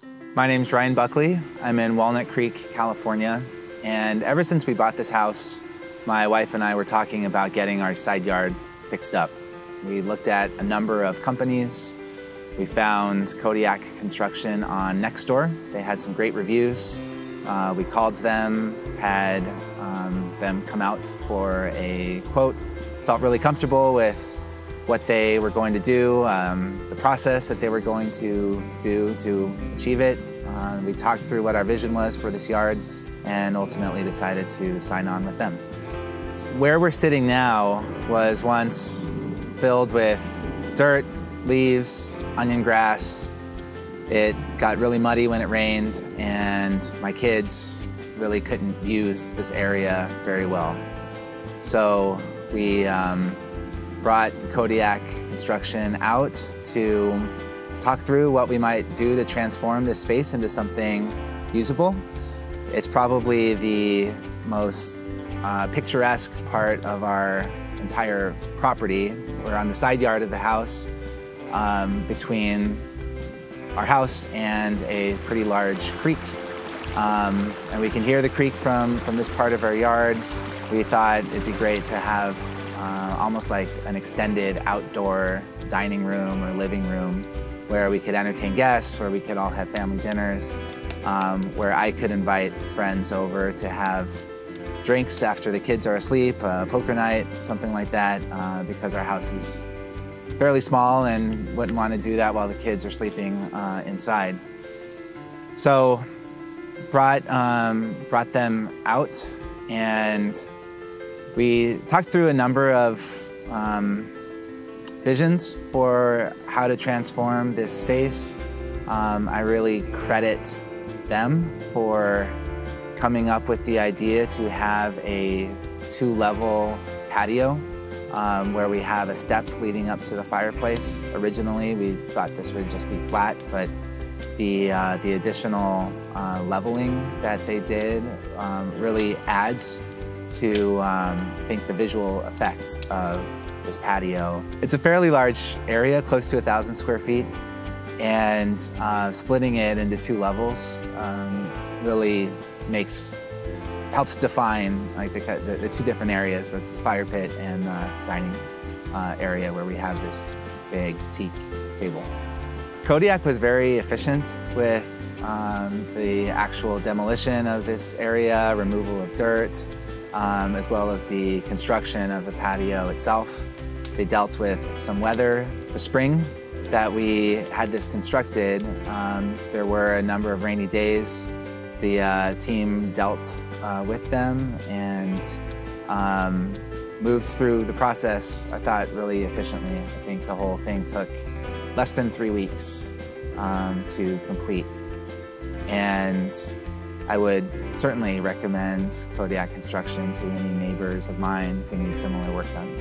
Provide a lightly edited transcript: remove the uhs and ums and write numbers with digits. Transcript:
My name's Ryan Buckley. I'm in Walnut Creek, California. And ever since we bought this house, my wife and I were talking about getting our side yard fixed up. We looked at a number of companies. We found Kodiak Construction on Nextdoor. They had some great reviews. We called them, had them come out for a quote. Felt really comfortable with what they were going to do, the process that they were going to do to achieve it. We talked through what our vision was for this yard and ultimately decided to sign on with them. Where we're sitting now was once filled with dirt, leaves, onion grass. It got really muddy when it rained, and my kids really couldn't use this area very well. So we brought Kodiak Construction out to talk through what we might do to transform this space into something usable. It's probably the most picturesque part of our entire property. We're on the side yard of the house, between our house and a pretty large creek. And we can hear the creek from this part of our yard. We thought it'd be great to have almost like an extended outdoor dining room or living room where we could entertain guests, where we could all have family dinners, where I could invite friends over to have drinks after the kids are asleep, poker night, something like that, because our house is fairly small and wouldn't want to do that while the kids are sleeping inside. So brought them out, and we talked through a number of visions for how to transform this space. I really credit them for coming up with the idea to have a two-level patio where we have a step leading up to the fireplace. Originally, we thought this would just be flat, but the additional leveling that they did really adds to, I think, the visual effect of this patio. It's a fairly large area, close to 1,000 square feet, and splitting it into two levels really helps define like the two different areas with the fire pit and dining area where we have this big teak table. Kodiak was very efficient with the actual demolition of this area, removal of dirt, as well as the construction of the patio itself. They dealt with some weather. The spring that we had this constructed, there were a number of rainy days. The team dealt with them and moved through the process, I thought, really efficiently. I think the whole thing took less than 3 weeks to complete. And I would certainly recommend Kodiak Construction to any neighbors of mine who need similar work done.